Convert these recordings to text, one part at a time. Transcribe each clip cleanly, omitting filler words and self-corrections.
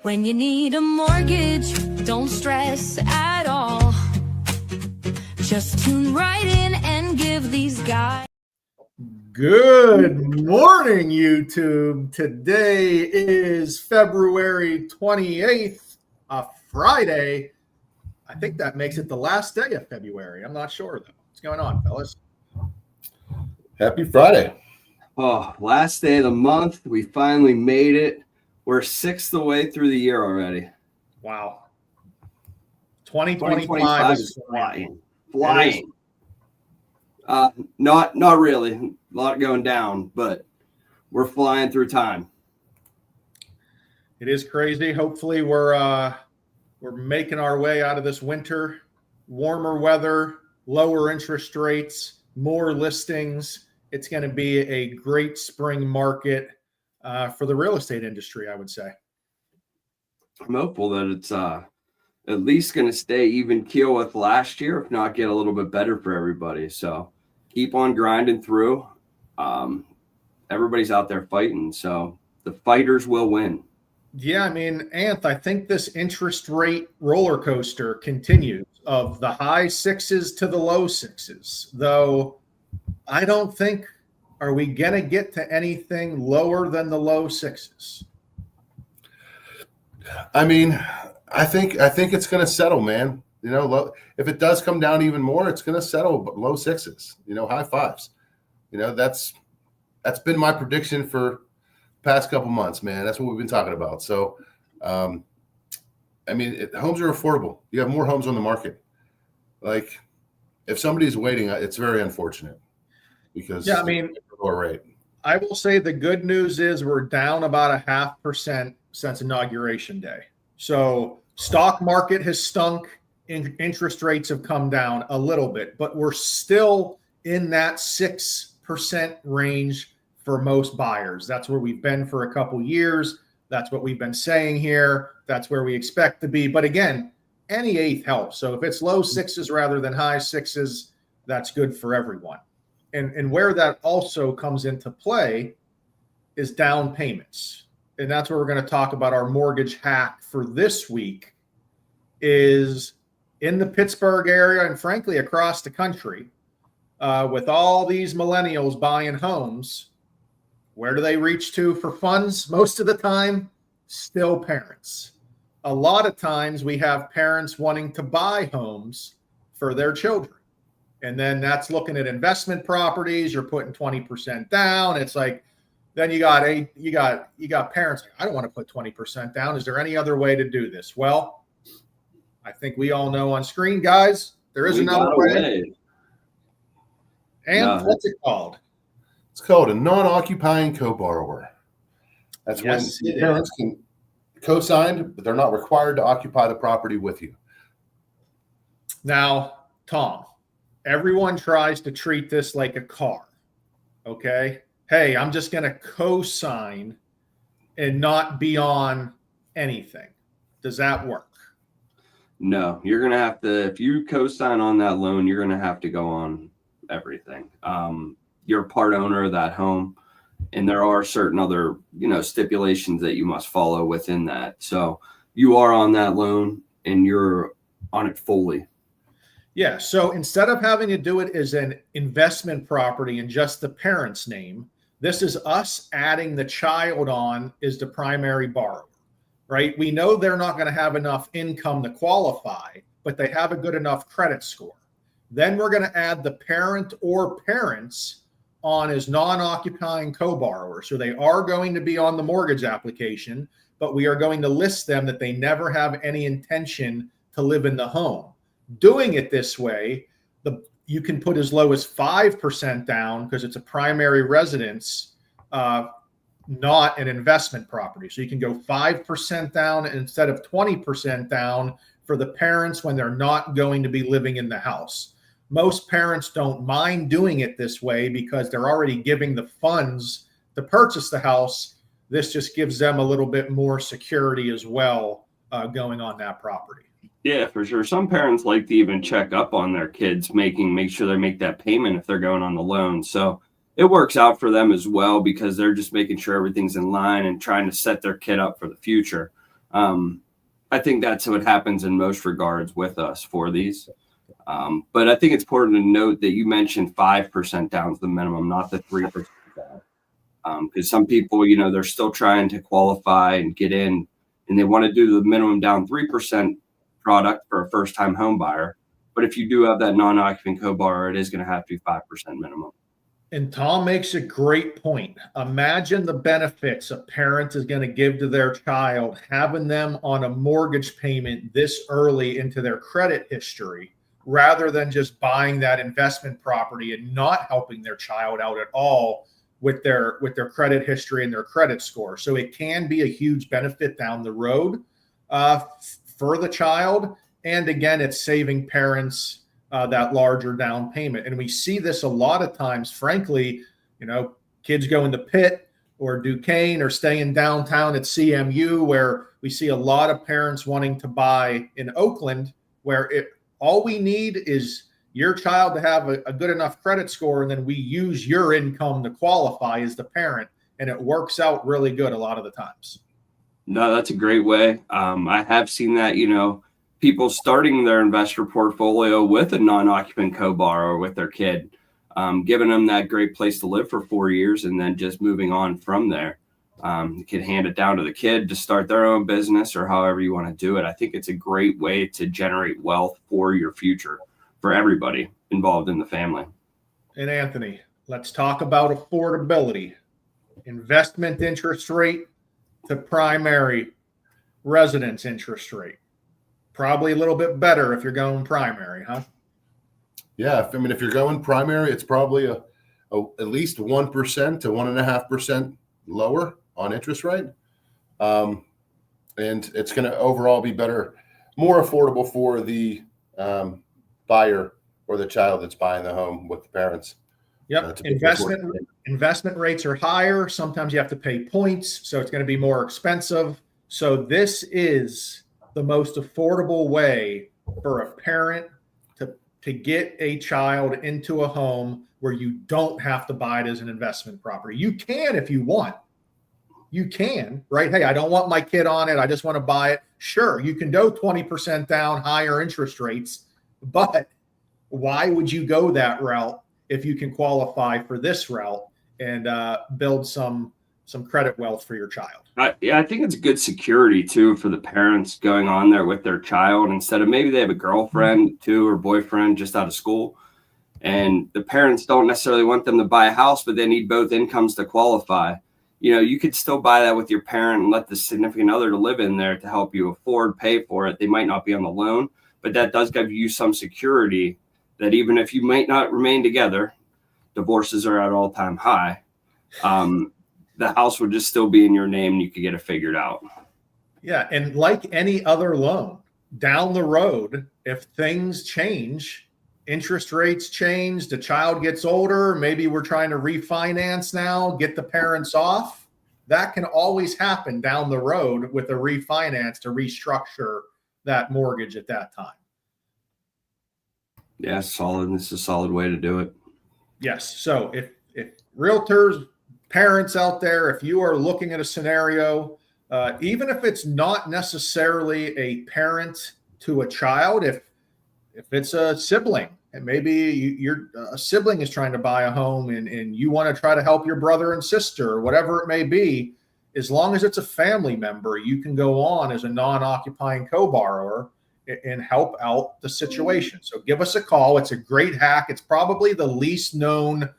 When you need a mortgage, don't stress at all. Just tune right in and give these guys. Good morning, YouTube. Today is February 28th, a Friday. I think that makes it the last day of February. I'm not sure, though. What's going on, fellas? Happy Friday. Oh, last day of the month. We finally made it. We're sixth of the way through the year already. Wow. 2025 is flying. Not really. A lot going down, but we're flying through time. It is crazy. Hopefully we're making our way out of this winter. Warmer weather, lower interest rates, more listings. It's going to be a great spring market for the real estate industry, I would say. I'm hopeful that it's at least going to stay even keel with last year, if not get a little bit better for everybody. So keep on grinding through. Everybody's out there fighting, so the fighters will win. Yeah, I mean, Anth, I think this interest rate roller coaster continues of the high sixes to the low sixes, though I don't think, are we going to get to anything lower than the low sixes? I mean, I think it's going to settle, man. You know, if it does come down even more, it's going to settle, but low sixes, high fives. That's been my prediction for the past couple months, man. That's what we've been talking about. So, homes are affordable. You have more homes on the market. Like, if somebody's waiting, it's very unfortunate because lower rate. I will say the good news is we're down about 0.5% since Inauguration Day. So stock market has stunk. Interest rates have come down a little bit, but we're still in that 6% range for most buyers. That's where we've been for a couple years. That's what we've been saying here. That's where we expect to be. But again, any eighth helps. So if it's low sixes rather than high sixes, that's good for everyone. And where that also comes into play is down payments. And that's where we're going to talk about our mortgage hack for this week is in the Pittsburgh area and frankly across the country, with all these millennials buying homes, where do they reach to for funds? Most of the time, still parents. A lot of times we have parents wanting to buy homes for their children. And then that's looking at investment properties. You're putting 20% down. It's like, then you got parents. I don't want to put 20% down. Is there any other way to do this? Well, I think we all know on screen, guys, there is another way. And what's it called? It's called a non-occupying co-borrower. That's when parents can co-sign, but they're not required to occupy the property with you. Now, Tom, everyone tries to treat this like a car. Okay. Hey, I'm just going to co-sign and not be on anything. Does that work? No, you're going to have to, if you co-sign on that loan, you're going to have to go on everything. You're a part owner of that home, and there are certain other, stipulations that you must follow within that. So you are on that loan and you're on it fully. Yeah. So instead of having to do it as an investment property in just the parent's name, this is us adding the child on as the primary borrower, right? We know they're not going to have enough income to qualify, but they have a good enough credit score. Then we're going to add the parent or parents on as non-occupying co-borrower. So they are going to be on the mortgage application, but we are going to list them that they never have any intention to live in the home. Doing it this way, you can put as low as 5% down because it's a primary residence, not an investment property. So you can go 5% down instead of 20% down for the parents when they're not going to be living in the house. Most parents don't mind doing it this way because they're already giving the funds to purchase the house. This just gives them a little bit more security as well going on that property. Yeah, for sure. Some parents like to even check up on their kids, make sure they make that payment if they're going on the loan. So it works out for them as well because they're just making sure everything's in line and trying to set their kid up for the future. I think that's what happens in most regards with us for these. But I think it's important to note that you mentioned 5% down is the minimum, not the 3% down. Because some people, they're still trying to qualify and get in, and they want to do the minimum down 3% product for a first-time home buyer. But if you do have that non-occupant co-borrower, it is going to have to be 5% minimum. And Tom makes a great point. Imagine the benefits a parent is going to give to their child, having them on a mortgage payment this early into their credit history, rather than just buying that investment property and not helping their child out at all with their credit history and their credit score. So it can be a huge benefit down the road for the child. And again, it's saving parents that larger down payment. And we see this a lot of times, frankly, kids go in the Pitt or Duquesne or stay in downtown at CMU, where we see a lot of parents wanting to buy in Oakland, where all we need is your child to have a good enough credit score, and then we use your income to qualify as the parent, and it works out really good a lot of the times. No, that's a great way. I have seen that, people starting their investor portfolio with a non-occupant co-borrower with their kid, giving them that great place to live for 4 years, and then just moving on from there. You can hand it down to the kid to start their own business or however you want to do it. I think it's a great way to generate wealth for your future, for everybody involved in the family. And Anthony, let's talk about affordability. Investment interest rate to primary residence interest rate. Probably a little bit better if you're going primary, huh? Yeah, if you're going primary, it's probably at least 1% to 1.5% lower on interest rate, and it's going to overall be better, more affordable for the buyer or the child that's buying the home with the parents. Yep. Investment rates are higher. Sometimes you have to pay points, so it's going to be more expensive. So this is the most affordable way for a parent to get a child into a home where you don't have to buy it as an investment property. You can if you want. You can, right? Hey, I don't want my kid on it. I just want to buy it. Sure, you can go 20% down, higher interest rates, but why would you go that route if you can qualify for this route and build some credit wealth for your child? I think it's good security too for the parents going on there with their child, instead of maybe they have a girlfriend too or boyfriend just out of school, and the parents don't necessarily want them to buy a house, but they need both incomes to qualify. You could still buy that with your parent and let the significant other to live in there to help you pay for it. They might not be on the loan, but that does give you some security that even if you might not remain together, divorces are at all-time high. The house would just still be in your name and you could get it figured out. Yeah. And like any other loan, down the road, if things change, interest rates change, the child gets older, maybe we're trying to refinance now, get the parents off, that can always happen down the road with a refinance to restructure that mortgage at that time. Yeah, solid. This is a solid way to do it. Yes. So if realtors, parents out there, if you are looking at a scenario, even if it's not necessarily a parent to a child, if it's a sibling, and maybe your sibling is trying to buy a home and you want to try to help your brother and sister or whatever it may be, as long as it's a family member, you can go on as a non-occupying co-borrower and help out the situation. So give us a call. It's a great hack. It's probably the least known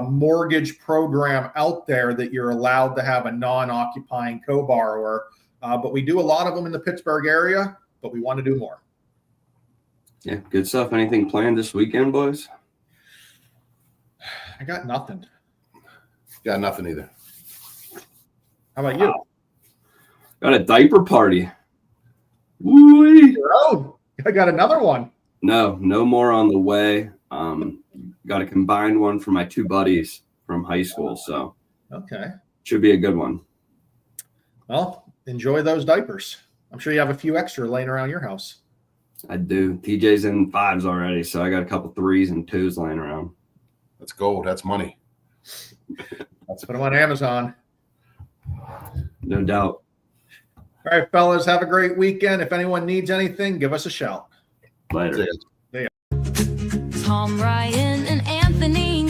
mortgage program out there that you're allowed to have a non-occupying co-borrower. But we do a lot of them in the Pittsburgh area, but we want to do more. Yeah, good stuff. Anything planned this weekend, boys? I got nothing. Got nothing either. How about you? Got a diaper party. Woo-wee. Oh, I got another one. No more on the way. Got a combined one for my two buddies from high school. So okay, should be a good one. Well, enjoy those diapers. I'm sure you have a few extra laying around your house. I do. TJ's in 5s already, so I got a couple 3s and 2s laying around. That's gold. That's money. Put them on Amazon. No doubt. All right, fellas, have a great weekend. If anyone needs anything, give us a shout. Later. See ya. Tom, Ryan, and Anthony